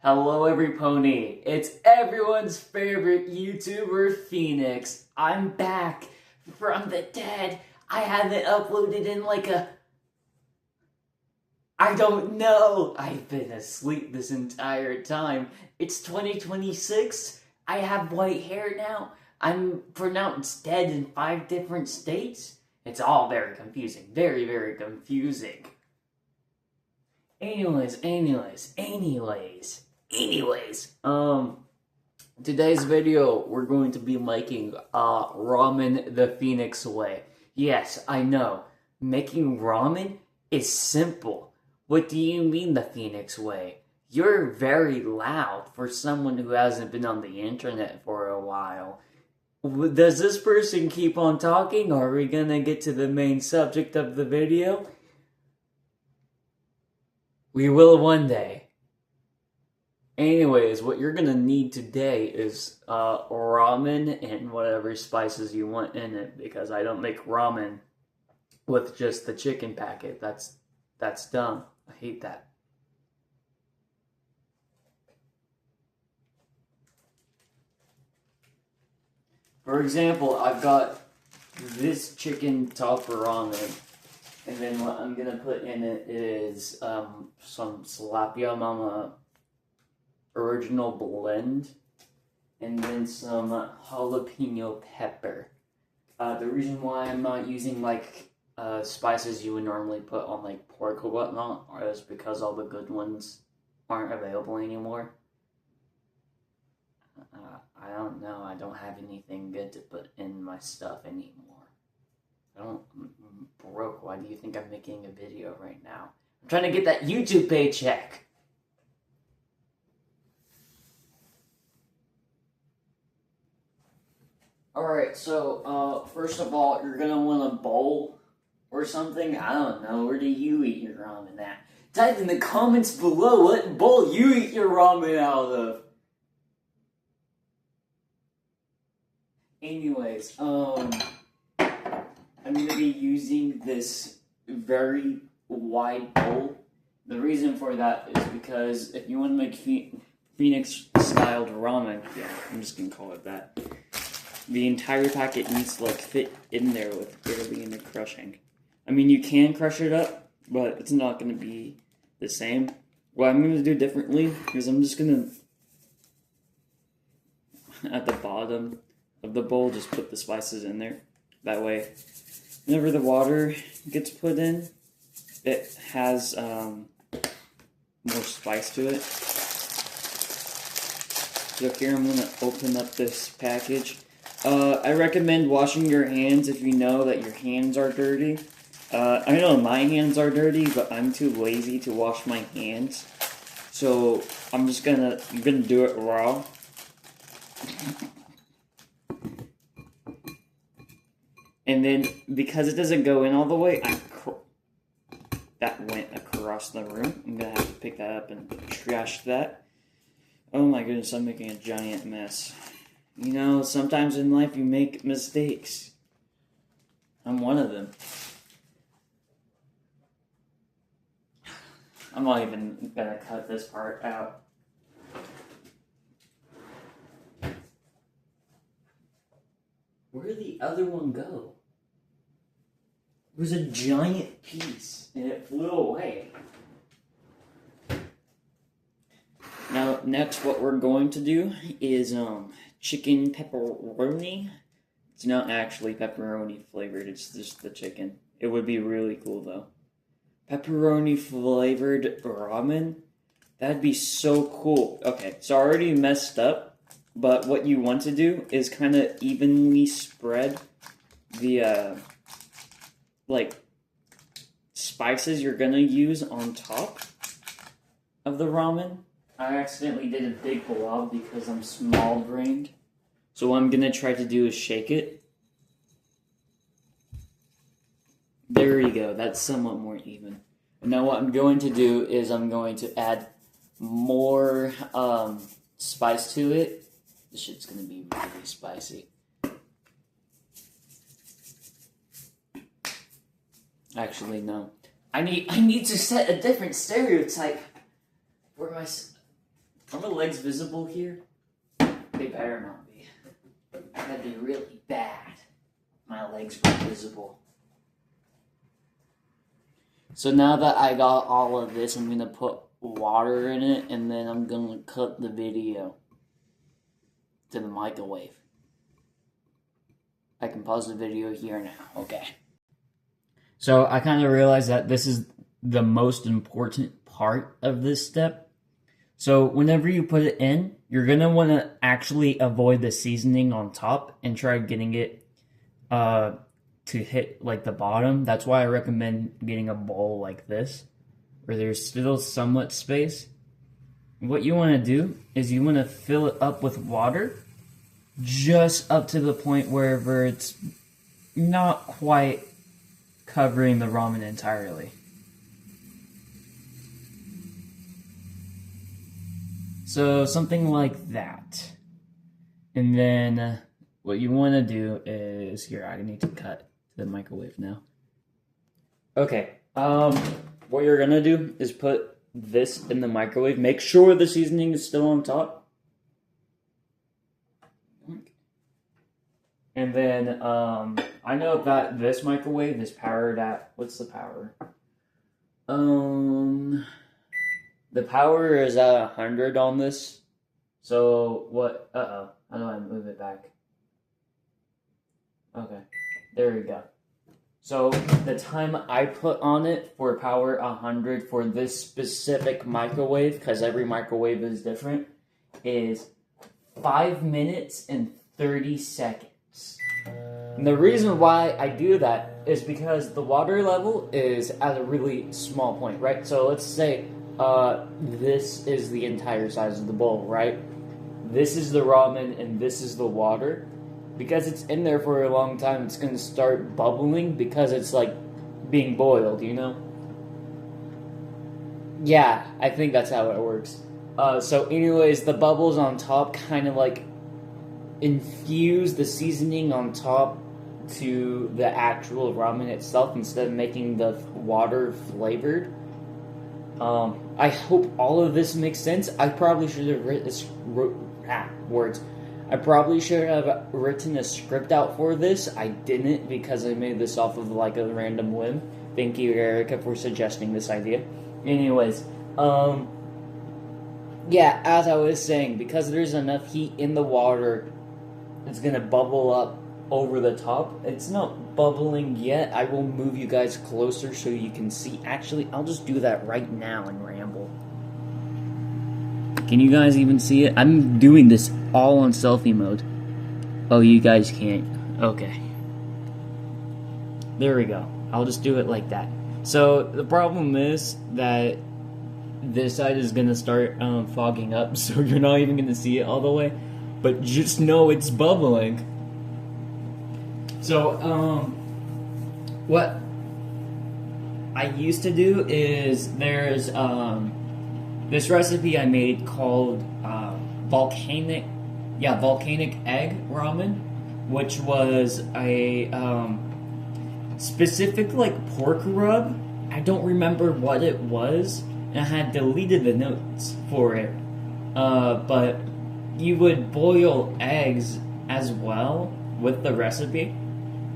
Hello everypony, it's everyone's favorite YouTuber, Phxx. I'm back from the dead. I haven't uploaded in I don't know. I've been asleep this entire time. It's 2026. I have white hair now. I'm pronounced dead in 5 different states. It's all very confusing. Very, very confusing. Anyways, today's video, we're going to be making, ramen the Phxx way. Yes, I know, making ramen is simple. What do you mean the Phxx way? You're very loud for someone who hasn't been on the internet for a while. Does this person keep on talking, or are we gonna get to the main subject of the video? We will one day. Anyways, what you're gonna need today is ramen and whatever spices you want in it, because I don't make ramen with just the chicken packet. That's dumb. I hate that. For example, I've got this chicken tofu ramen. And then what I'm gonna put in it is some Tilapia Mama original blend, and then some jalapeno pepper. The reason why I'm not using spices you would normally put on pork or whatnot is because all the good ones aren't available anymore. I don't know. I don't have anything good to put in my stuff anymore. I'm broke. Why do you think I'm making a video right now? I'm trying to get that YouTube paycheck. Alright, so, first of all, you're gonna want a bowl or something. I don't know. Where do you eat your ramen at? Type in the comments below what bowl you eat your ramen out of. Anyways, I'm going to be using this very wide bowl. The reason for that is because if you want to make Phxx-styled ramen, yeah, I'm just going to call it that, the entire packet needs to fit in there with barely any crushing. I mean, you can crush it up, but it's not going to be the same. What I'm going to do differently is I'm just going to, at the bottom of the bowl, just put the spices in there. That way, whenever the water gets put in, it has more spice to it. So here I'm going to open up this package. I recommend washing your hands if you know that your hands are dirty. I know my hands are dirty, but I'm too lazy to wash my hands. So I'm gonna do it raw. And then, because it doesn't go in all the way, that went across the room. I'm going to have to pick that up and trash that. Oh my goodness, I'm making a giant mess. You know, sometimes in life you make mistakes. I'm one of them. I'm not even going to cut this part out. Where did the other one go? It was a giant piece, and it flew away. Now, next what we're going to do is chicken pepperoni. It's not actually pepperoni flavored, it's just the chicken. It would be really cool, though. Pepperoni flavored ramen? That'd be so cool. Okay, so I already messed up. But what you want to do is kind of evenly spread the, spices you're going to use on top of the ramen. I accidentally did a big blob because I'm small-brained. So what I'm going to try to do is shake it. There you go. That's somewhat more even. And now what I'm going to do is I'm going to add more spice to it. This shit's gonna be really spicy. Actually, no. I need to set a different stereotype for my Are my legs visible here? They better not be. That'd be really bad. My legs were visible. So now that I got all of this, I'm gonna put water in it, and then I'm gonna cut the video to the microwave. I can pause the video here now. Okay. So I kind of realized that this is the most important part of this step. So whenever you put it in, you're gonna want to actually avoid the seasoning on top and try getting it to hit like the bottom. That's why I recommend getting a bowl like this, where there's still somewhat space. What you want to do is you want to fill it up with water, just up to the point wherever it's not quite covering the ramen entirely. So something like that. And then what you want to do is, here, I need to cut to the microwave now. Okay, what you're gonna do is put this in the microwave. Make sure the seasoning is still on top. And then, I know that this microwave is powered at, what's the power? The power is at 100 on this. So, what, how do I move it back? Okay, there we go. So, the time I put on it for power 100 for this specific microwave, because every microwave is different, is 5 minutes and 30 seconds. And the reason why I do that is because the water level is at a really small point, right? So let's say this is the entire size of the bowl, right? This is the ramen and this is the water. Because it's in there for a long time, it's going to start bubbling because it's like being boiled, you know? Yeah, I think that's how it works. So anyways, the bubbles on top kind of like infuse the seasoning on top to the actual ramen itself instead of making the water flavored. I hope all of this makes sense. I probably should have written I probably should have written a script out for this. I didn't because I made this off of like a random whim. Thank you, Erica, for suggesting this idea. Anyways, yeah, as I was saying, because there's enough heat in the water, it's gonna bubble up over the top. It's not bubbling yet. I will move you guys closer so you can see. Actually, I'll just do that right now and ramble. Can you guys even see it? I'm doing this all on selfie mode. Oh, you guys can't. Okay. There we go. I'll just do it like that. So, the problem is that this side is going to start fogging up, so you're not even going to see it all the way. But just know it's bubbling. So, what I used to do is there's this recipe I made called volcanic egg ramen, which was a specific like pork rub. I don't remember what it was, and I had deleted the notes for it. But you would boil eggs as well with the recipe,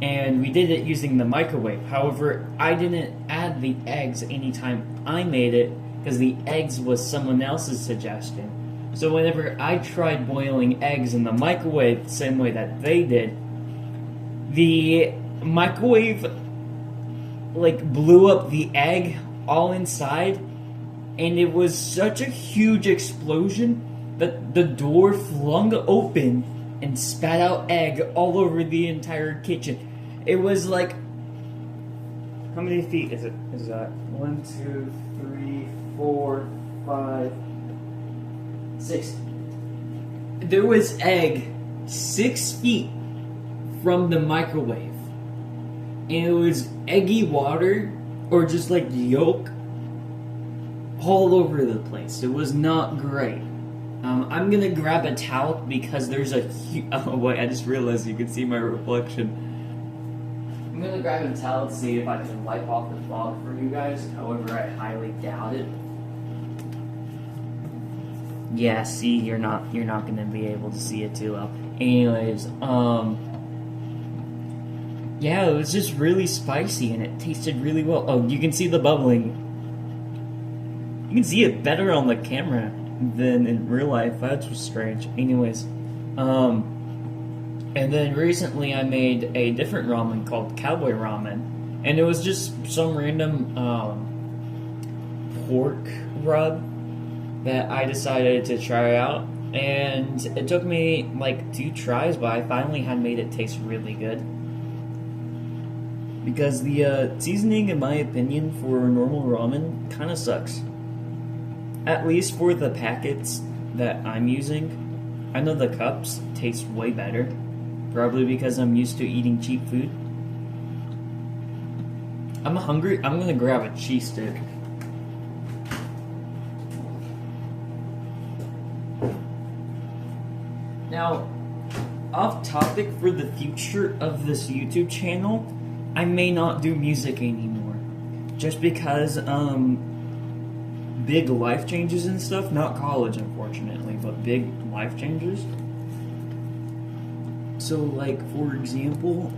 and we did it using the microwave. However, I didn't add the eggs anytime I made it, because the eggs was someone else's suggestion. So whenever I tried boiling eggs in the microwave the same way that they did, the microwave like blew up the egg all inside, and it was such a huge explosion that the door flung open and spat out egg all over the entire kitchen. It was like, how many feet is it? Is that 1, 2, 3, 4, 5, 6. There was egg 6 feet from the microwave. And it was eggy water, or just like yolk, all over the place. It was not great. I'm gonna grab a towel because there's a oh wait, I just realized you can see my reflection. I'm gonna grab a towel to see if I can wipe off the fog for you guys. However, I highly doubt it. Yeah, see, you're not gonna be able to see it too well. Anyways, yeah, it was just really spicy and it tasted really well. Oh, you can see the bubbling. You can see it better on the camera than in real life. That was strange. Anyways, and then recently I made a different ramen called Cowboy Ramen, and it was just some random pork rub that I decided to try out, and it took me like 2 tries, but I finally had made it taste really good. Because the seasoning, in my opinion, for normal ramen kind of sucks. At least for the packets that I'm using. I know the cups taste way better. Probably because I'm used to eating cheap food. I'm hungry. I'm gonna grab a cheese stick. Now, off topic for the future of this YouTube channel, I may not do music anymore. Just because, big life changes and stuff. Not college, unfortunately, but big life changes. So, like, for example,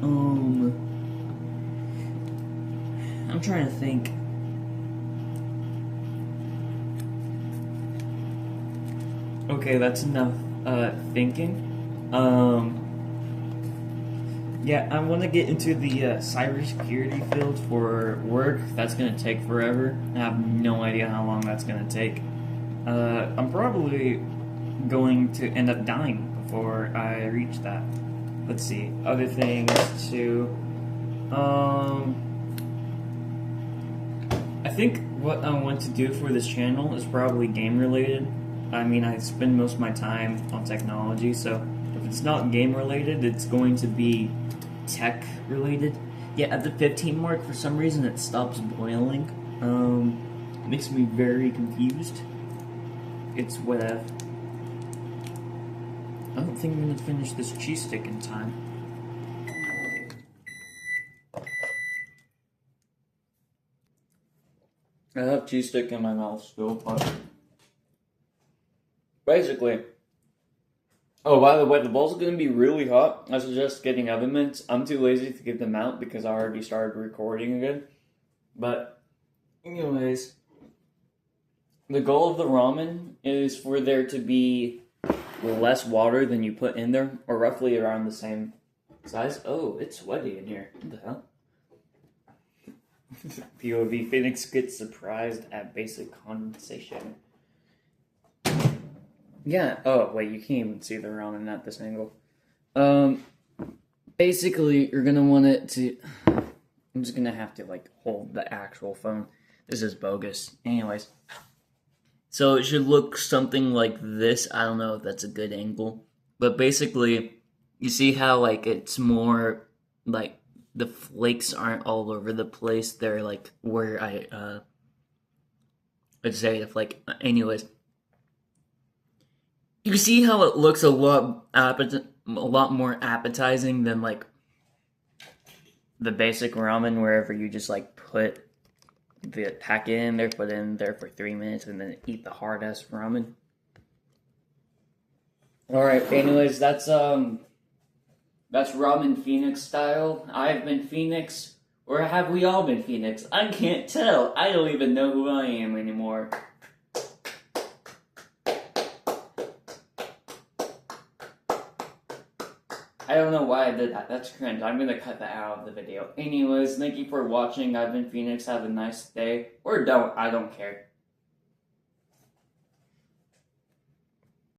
I'm trying to think. Okay, that's enough, thinking. Yeah, I want to get into the cybersecurity field for work. That's going to take forever. I have no idea how long that's going to take. I'm probably going to end up dying before I reach that. Let's see, other things too. I think what I want to do for this channel is probably game related. I mean, I spend most of my time on technology, so if it's not game related, it's going to be tech related. Yeah, at the 15 mark, for some reason, it stops boiling. It makes me very confused. It's whatever. I don't think I'm gonna finish this cheese stick in time. I have cheese stick in my mouth still, but basically. Oh, by the way, the bowl's gonna be really hot. I suggest getting oven mitts. I'm too lazy to get them out because I already started recording again. But, anyways, the goal of the ramen is for there to be less water than you put in there, or roughly around the same size. Oh, it's sweaty in here. What the hell? POV, Phxx gets surprised at basic condensation. Yeah, oh, wait, you can't even see the ramen at this angle. Basically, you're gonna want it to... I'm just gonna have to, like, hold the actual phone. This is bogus. Anyways. So it should look something like this. I don't know if that's a good angle. But basically, you see how, like, it's more, like, the flakes aren't all over the place. They're, like, where I'd say if, like, anyways. You see how it looks a lot more appetizing than, like, the basic ramen, wherever you just, like, put the packet in there, put it in there for 3 minutes, and then eat the hard-ass ramen. Alright, anyways, that's Ramen Phxx style. I've been Phxx, or have we all been Phxx? I can't tell. I don't even know who I am anymore. I don't know why I did that. That's cringe. I'm gonna cut that out of the video. Anyways, thank you for watching. I've been Phxx. Have a nice day. Or don't. I don't care.